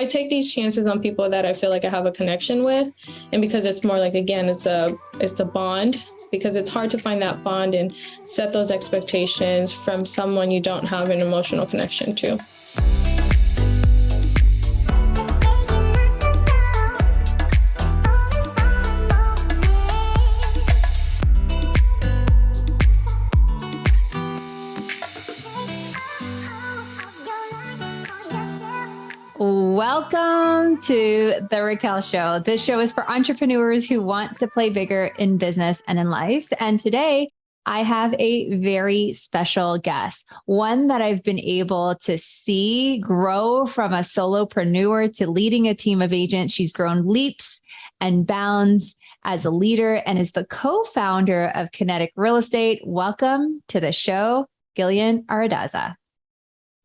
I take these chances on people that I feel like I have a connection with. And because it's more like, again, it's a bond, because it's hard to find that bond and set those expectations from someone you don't have an emotional connection to. Welcome to The Raquel Show. This show is for entrepreneurs who want to play bigger in business and in life. And today I have a very special guest, one that I've been able to see grow from a solopreneur to leading a team of agents. She's grown leaps and bounds as a leader and is the co-founder of Kinetic Real Estate. Welcome to the show, Guillean Arradaza.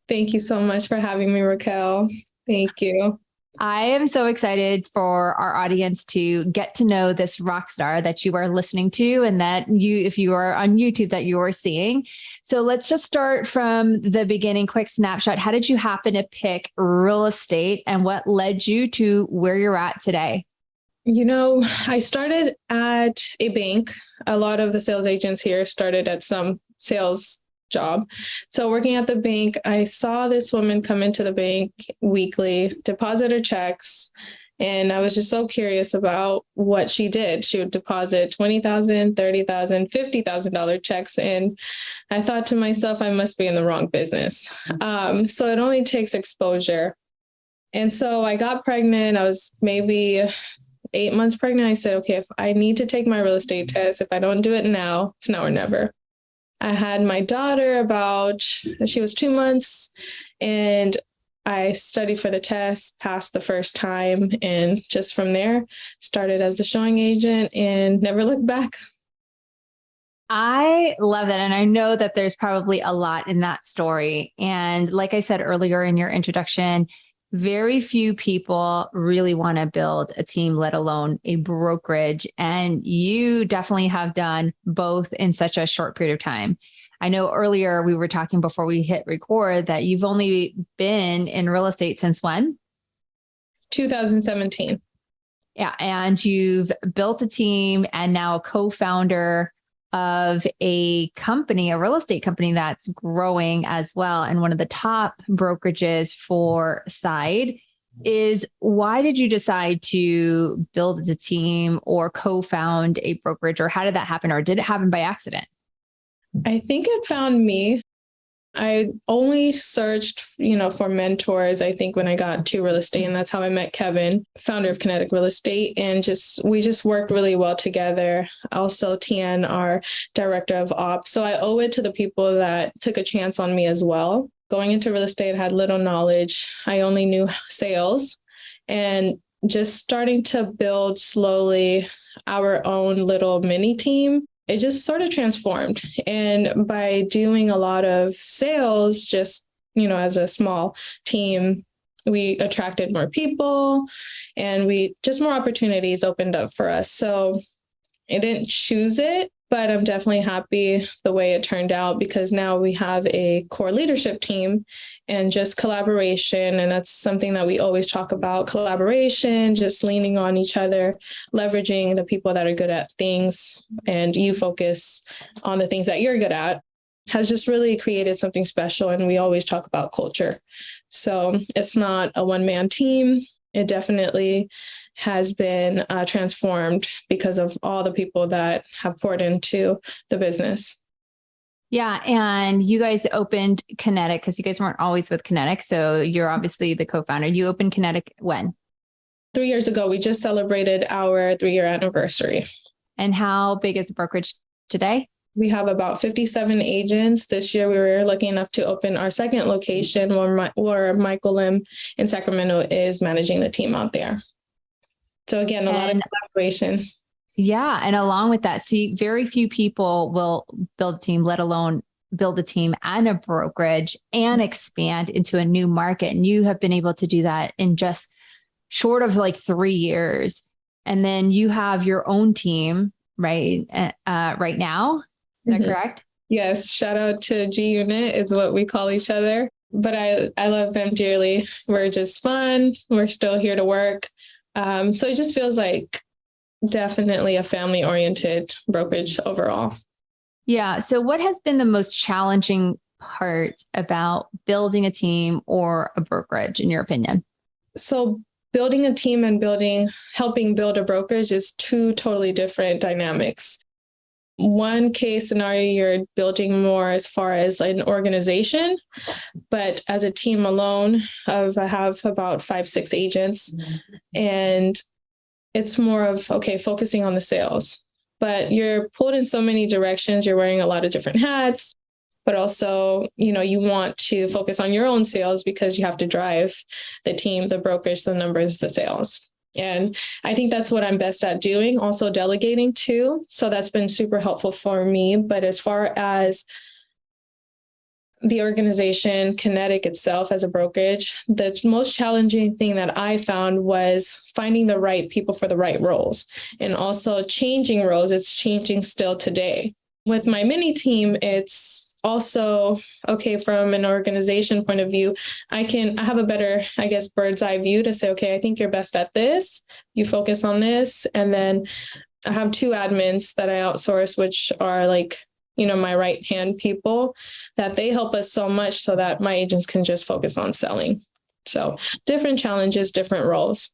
Thank you so much for having me, Raquel. Thank you. I am so excited for our audience to get to know this rock star that you are listening to and that you, if you are on YouTube, that you are seeing. So let's just start from the beginning, quick snapshot. How did you happen to pick real estate and what led you to where you're at today? You know, I started at a bank. A lot of the sales agents here started at some sales job. So working at the bank, I saw this woman come into the bank weekly, deposit her checks, and I was just so curious about what she did. She would deposit $20,000, $30,000, $50,000 checks, and I thought to myself, I must be in the wrong business. So it only takes exposure. And so I got pregnant. I was maybe 8 months pregnant. I said, okay, if I need to take my real estate test, if I don't do it now, it's now or never. I had my daughter she was 2 months, and I studied for the test, passed the first time, and just from there, started as the showing agent and never looked back. I love that. And I know that there's probably a lot in that story. And like I said earlier in your introduction, very few people really want to build a team, let alone a brokerage. And you definitely have done both in such a short period of time. I know earlier we were talking before we hit record that you've only been in real estate since when? 2017. Yeah. And you've built a team and now a co-founder of a company, a real estate company that's growing as well. And one of the top brokerages for side is, why did you decide to build a team or co-found a brokerage, or how did that happen? Or did it happen by accident? I think it found me. I only searched, for mentors, I think, when I got to real estate. And that's how I met Kevin, founder of Kinetic Real Estate. And we just worked really well together. Also, Tian, our director of ops. So I owe it to the people that took a chance on me as well. Going into real estate, I had little knowledge. I only knew sales, and just starting to build slowly our own little mini team. It just sort of transformed. And by doing a lot of sales, just, as a small team, we attracted more people and more opportunities opened up for us. So I didn't choose it, but I'm definitely happy the way it turned out, because now we have a core leadership team and just collaboration. And that's something that we always talk about: collaboration, just leaning on each other, leveraging the people that are good at things, and you focus on the things that you're good at, has just really created something special. And we always talk about culture. So it's not a one-man team. It definitely has been transformed because of all the people that have poured into the business. Yeah. And you guys opened Kinetic because you guys weren't always with Kinetic. So you're obviously the co-founder. You opened Kinetic when? 3 years ago. We just celebrated our 3-year anniversary. And how big is the brokerage today? We have about 57 agents. This year, we were lucky enough to open our second location where Michael Lim in Sacramento is managing the team out there. So again, a lot of collaboration. Yeah. And along with that, see, very few people will build a team, let alone build a team and a brokerage and expand into a new market. And you have been able to do that in just short of like 3 years. And then you have your own team, right? Right now. Is that correct? Yes. Shout out to G Unit is what we call each other. but I love them dearly. We're just fun. We're still here to work. So it just feels like definitely a family-oriented brokerage overall. Yeah. So what has been the most challenging part about building a team or a brokerage, in your opinion? So building a team and helping build a brokerage is two totally different dynamics. One case scenario, you're building more as far as an organization, but as a team alone, I have about 5-6 agents, and it's more of, focusing on the sales. But you're pulled in so many directions. You're wearing a lot of different hats, but also, you want to focus on your own sales because you have to drive the team, the brokerage, the numbers, the sales. And I think that's what I'm best at doing, also delegating too. So that's been super helpful for me. But as far as the organization, Kinetic itself as a brokerage, the most challenging thing that I found was finding the right people for the right roles, and also changing roles. It's changing still today. With my mini team, it's also, from an organization point of view, I have a better, bird's eye view to say, I think you're best at this. You focus on this. And then I have 2 admins that I outsource, which are my right hand people, that they help us so much so that my agents can just focus on selling. So different challenges, different roles.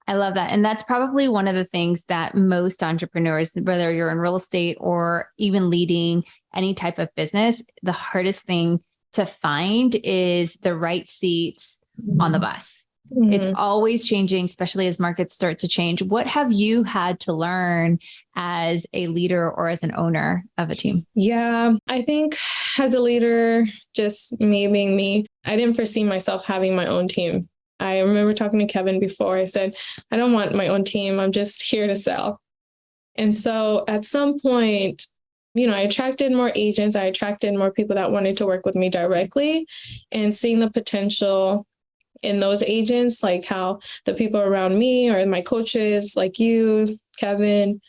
I love that. And that's probably one of the things that most entrepreneurs, whether you're in real estate or even leading any type of business, the hardest thing to find is the right seats on the bus. Mm-hmm. It's always changing, especially as markets start to change. What have you had to learn as a leader or as an owner of a team? Yeah, I think as a leader, just me being me, I didn't foresee myself having my own team. I remember talking to Kevin before. I said, I don't want my own team. I'm just here to sell. And so at some point, I attracted more agents. I attracted more people that wanted to work with me directly, and seeing the potential in those agents, like how the people around me or my coaches, like you, Kevin,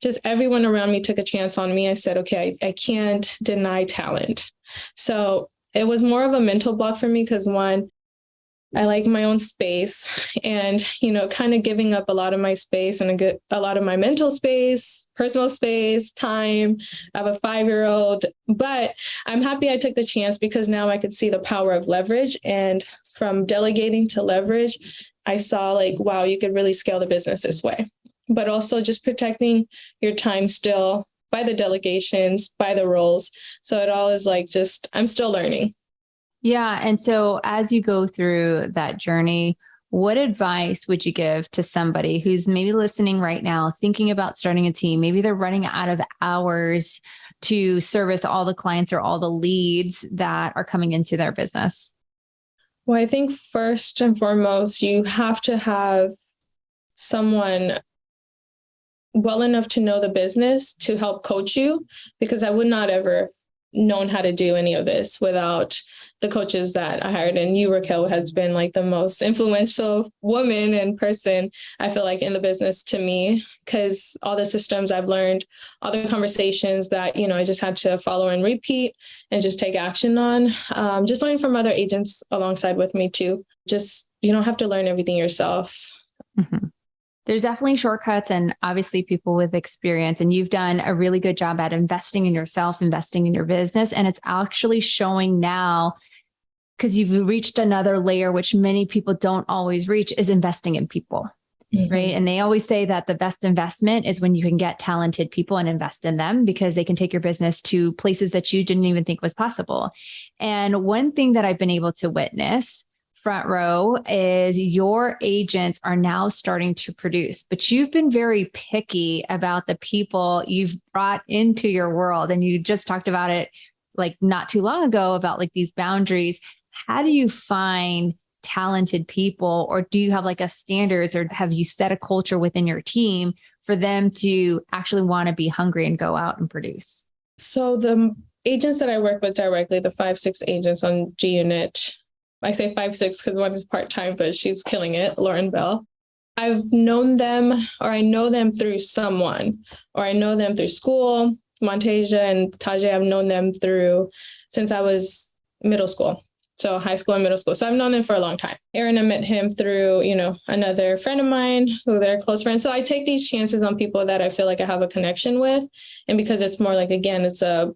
just everyone around me took a chance on me. I said, I can't deny talent. So it was more of a mental block for me because, one, I like my own space, and, kind of giving up a lot of my space and a lot of my mental space, personal space, time. I have a 5-year-old, but I'm happy I took the chance because now I could see the power of leverage. And from delegating to leverage, I saw wow, you could really scale the business this way, but also just protecting your time still by the delegations, by the roles. So it all is I'm still learning. Yeah. And so as you go through that journey, what advice would you give to somebody who's maybe listening right now, thinking about starting a team? Maybe they're running out of hours to service all the clients or all the leads that are coming into their business. Well, I think first and foremost, you have to have someone well enough to know the business to help coach you, because I would not ever known how to do any of this without the coaches that I hired. And you, Raquel, has been the most influential woman and person, I feel in the business to me, because all the systems I've learned, all the conversations that, I just had to follow and repeat and just take action on. Just learning from other agents alongside with me too. Just, you don't have to learn everything yourself. Mm-hmm. There's definitely shortcuts and obviously people with experience, and you've done a really good job at investing in yourself, investing in your business. And it's actually showing now because you've reached another layer, which many people don't always reach, is investing in people, right? And they always say that the best investment is when you can get talented people and invest in them, because they can take your business to places that you didn't even think was possible. And one thing that I've been able to witness front row is your agents are now starting to produce, but you've been very picky about the people you've brought into your world. And you just talked about it not too long ago about these boundaries. How do you find talented people, or do you have a standards, or have you set a culture within your team for them to actually want to be hungry and go out and produce? So the agents that I work with directly, the 5-6 agents on G Unit, I say 5-6 because one is part-time, but she's killing it, Lauren Bell. I've known them, or I know them through someone, or I know them through school. Montasia and Tajay, I've known them through since I was middle school. So high school and middle school. So I've known them for a long time. Aaron, I met him through, another friend of mine who they're close friends. So I take these chances on people that I feel like I have a connection with. And because it's more like, again, it's a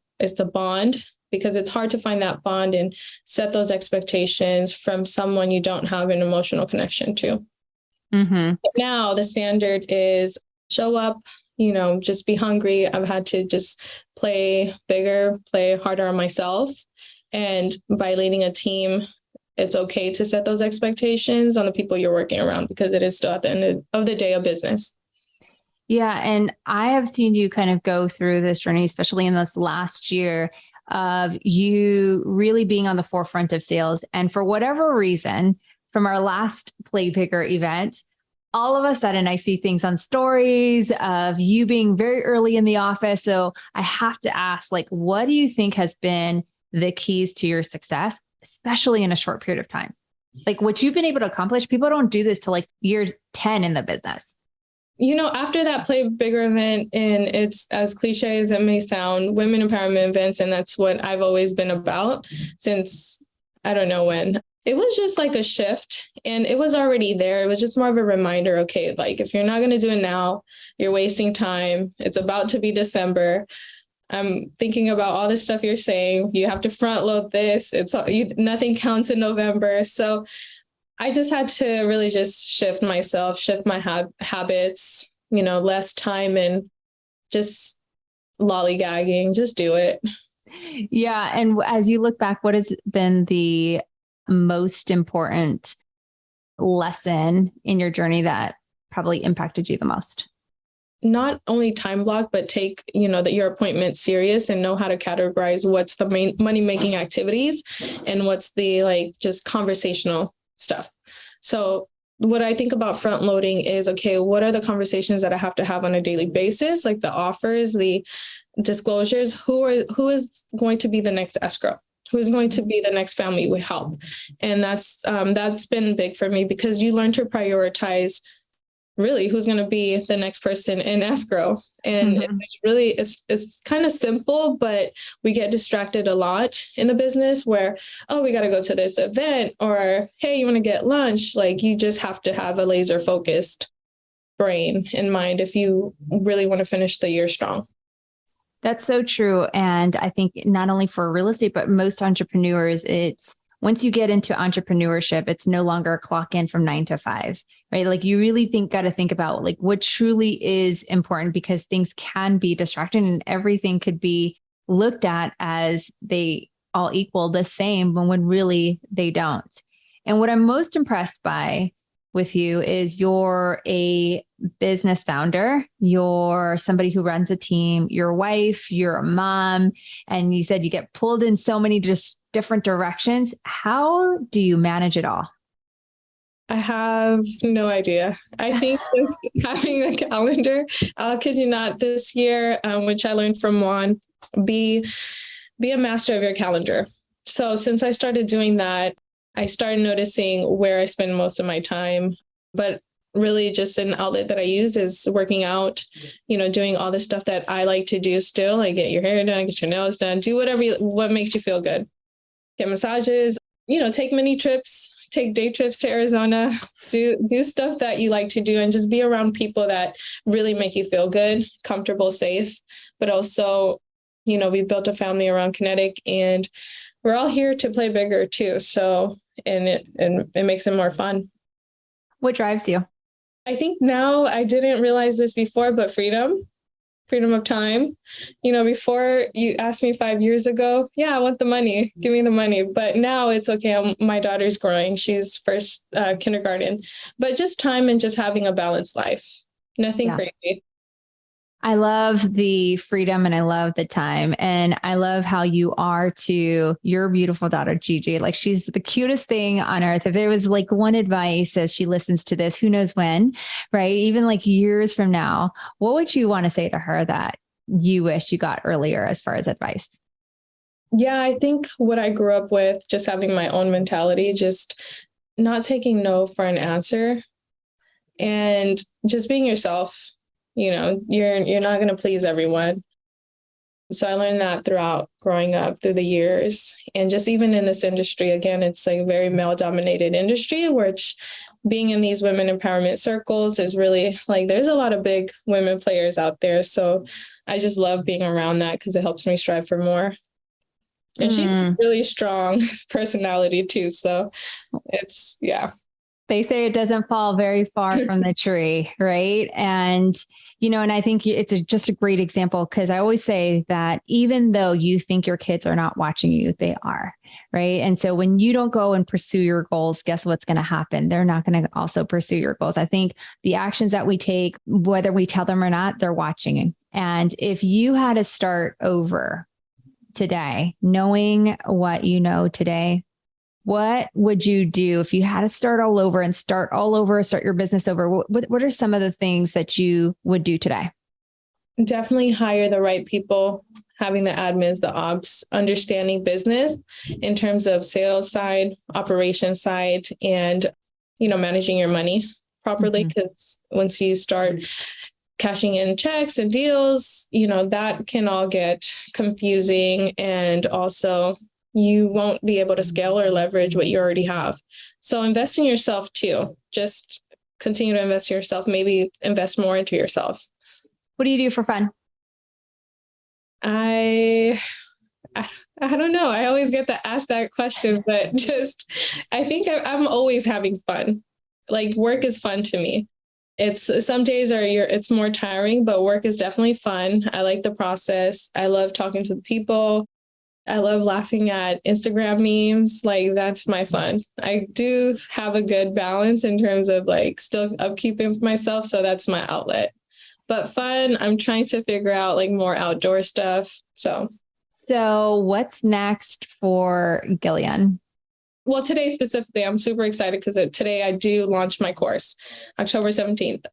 bond, because it's hard to find that bond and set those expectations from someone you don't have an emotional connection to. Mm-hmm. Now the standard is show up, just be hungry. I've had to just play bigger, play harder on myself. And by leading a team, it's okay to set those expectations on the people you're working around, because it is still at the end of the day a business. Yeah. And I have seen you kind of go through this journey, especially in this last year, of you really being on the forefront of sales. And for whatever reason, from our last Play Bigger event, all of a sudden I see things on stories of you being very early in the office. So I have to ask, what do you think has been the keys to your success, especially in a short period of time? What you've been able to accomplish, people don't do this till year 10 in the business. After that Play Bigger event, and it's as cliche as it may sound, women empowerment events, and that's what I've always been about since I don't know when. It was just like a shift, and it was already there. It was just more of a reminder, okay, if you're not going to do it now, you're wasting time. It's about to be December. I'm thinking about all the stuff you're saying. You have to front load this. Nothing counts in November. So I just had to really just shift myself, shift my habits, less time and just lollygagging, just do it. Yeah. And as you look back, what has been the most important lesson in your journey that probably impacted you the most? Not only time block, but take, your appointment serious and know how to categorize what's the main money-making activities and what's the just conversational stuff. So what I think about front loading is, okay, what are the conversations that I have to have on a daily basis? Like the offers, the disclosures, who is going to be the next escrow? Who's going to be the next family we help? And that's been big for me, because you learn to prioritize really who's going to be the next person in escrow. And it's kind of simple, but we get distracted a lot in the business where, oh, we got to go to this event, or, hey, you want to get lunch? You just have to have a laser focused brain and mind if you really want to finish the year strong. That's so true. And I think not only for real estate, but most entrepreneurs, it's once you get into entrepreneurship, it's no longer a clock in from 9 to 5, right? You really got to think about what truly is important, because things can be distracting and everything could be looked at as they all equal the same when really they don't. And what I'm most impressed by with you is you're a business founder, you're somebody who runs a team, you're a wife, you're a mom, and you said you get pulled in so many just different directions. How do you manage it all? I have no idea. I think just having a calendar, I'll kid you not, this year, which I learned from Juan, be a master of your calendar. So since I started doing that, I started noticing where I spend most of my time, but really just an outlet that I use is working out, doing all the stuff that I like to do still, get your hair done, get your nails done, do what makes you feel good, get massages, take mini trips, take day trips to Arizona, do stuff that you like to do, and just be around people that really make you feel good, comfortable, safe, but also, we built a family around Kinetic, and we're all here to play bigger too. So, and it makes it more fun. What drives you? I think now, I didn't realize this before, but freedom of time. Before you asked me 5 years ago, yeah, I want the money, give me the money. But now it's okay. My daughter's growing. She's first kindergarten, but just time and just having a balanced life. Nothing crazy. I love the freedom and I love the time. And I love how you are to your beautiful daughter, Gigi. She's the cutest thing on earth. If there was one advice as she listens to this, who knows when, right? Even years from now, what would you want to say to her that you wish you got earlier as far as advice? Yeah, I think what I grew up with, just having my own mentality, just not taking no for an answer, and just being yourself. You're not going to please everyone. So I learned that throughout growing up through the years. And just even in this industry, again, it's like a very male dominated industry, which being in these women empowerment circles is really like, there's a lot of big women players out there. So I just love being around that because it helps me strive for more. And she's a really strong personality too. So it's, yeah. They say it doesn't fall very far from the tree, right? And, and I think it's just a great example because I always say that even though you think your kids are not watching you, they are, right? And so when you don't go and pursue your goals, guess what's going to happen? They're not going to also pursue your goals. I think the actions that we take, whether we tell them or not, they're watching. And if you had to start over today, knowing what you know today, what would you do if you had to start your business over? What are some of the things that you would do today? Definitely hire the right people, having the admins, the ops, understanding business in terms of sales side, operation side, and, managing your money properly. Because once you start cashing in checks and deals, that can all get confusing, and also you won't be able to scale or leverage what you already have. So invest in yourself too. Just continue to invest in yourself, maybe invest more into yourself. What do you do for fun? I don't know. I always get to ask that question, but I think I'm always having fun. Like, work is fun to me. It's some days it's more tiring, but work is definitely fun. I like the process. I love talking to the people. I love laughing at Instagram memes. Like, that's my fun. I do have a good balance in terms of like still upkeeping myself. So that's my outlet. But fun, I'm trying to figure out like more outdoor stuff. So what's next for Guillean? Well, today specifically, I'm super excited because today I do launch my course, October 17th.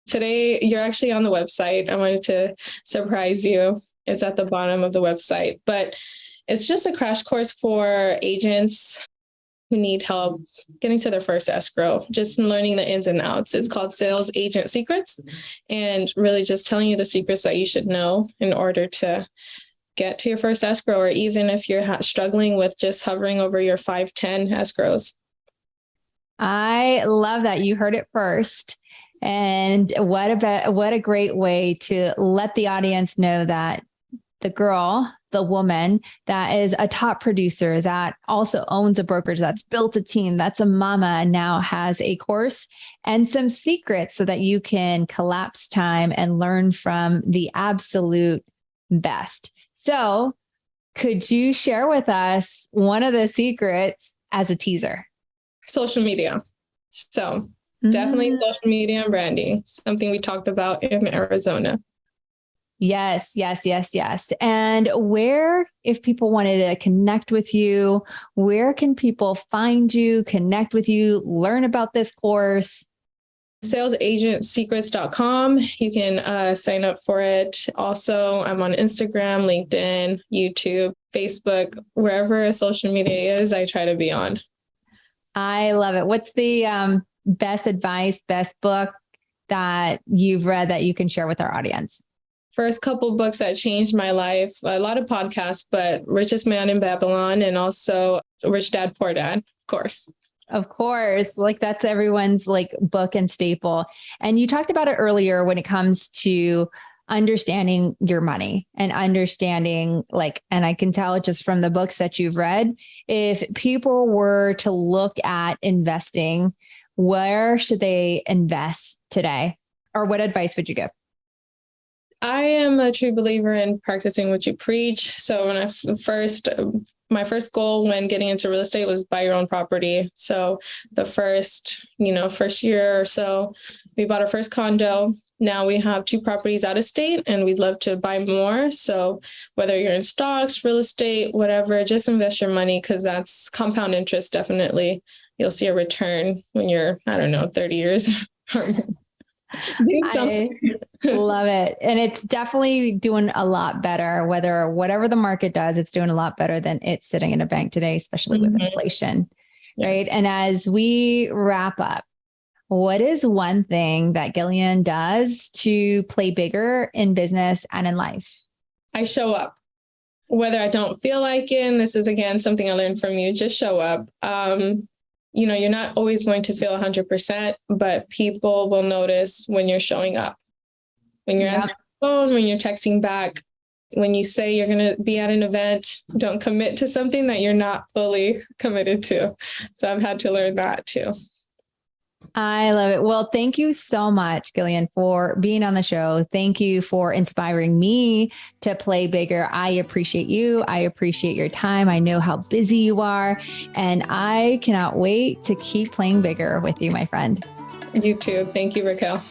Today, you're actually on the website. I wanted to surprise you. It's at the bottom of the website, but it's just a crash course for agents who need help getting to their first escrow, just learning the ins and outs. It's called Sales Agent Secrets, and really just telling you the secrets that you should know in order to get to your first escrow, or even if you're struggling with just hovering over your 5-10 escrows. I love that. You heard it first. And what a great way to let the audience know that the woman that is a top producer, that also owns a brokerage, that's built a team, that's a mama, and now has a course and some secrets so that you can collapse time and learn from the absolute best. So could you share with us one of the secrets as a teaser? Social media. So definitely social media and branding, something we talked about in Arizona. Yes. And where, if people wanted to connect with you, where can people find you, connect with you, learn about this course? SalesAgentSecrets.com. You can sign up for it. Also, I'm on Instagram, LinkedIn, YouTube, Facebook, wherever social media is, I try to be on. I love it. What's the best advice, best book that you've read that you can share with our audience? First couple books that changed my life, a lot of podcasts, but Richest Man in Babylon, and also Rich Dad, Poor Dad, of course. Of course, like that's everyone's like book and staple. And you talked about it earlier when it comes to understanding your money and understanding and I can tell just from the books that you've read, if people were to look at investing, where should they invest today? Or what advice would you give? I am a true believer in practicing what you preach. So when my first goal when getting into real estate was buy your own property. So the first year or so, we bought our first condo. Now we have 2 properties out of state and we'd love to buy more. So whether you're in stocks, real estate, whatever, just invest your money because that's compound interest. Definitely. You'll see a return when you're, 30 years. I love it. And it's definitely doing a lot better, whatever the market does, it's doing a lot better than it's sitting in a bank today, especially with inflation. Yes. Right. And as we wrap up, what is one thing that Guillean does to play bigger in business and in life? I show up. Whether I don't feel like it, and this is again something I learned from you, just show up. You're not always going to feel 100%, but people will notice when you're showing up, when you're answering the phone, when you're texting back, when you say you're going to be at an event. Don't commit to something that you're not fully committed to. So I've had to learn that too. I love it. Well, thank you so much, Guillean, for being on the show. Thank you for inspiring me to play bigger. I appreciate you. I appreciate your time. I know how busy you are, and I cannot wait to keep playing bigger with you, my friend. You too. Thank you, Raquel.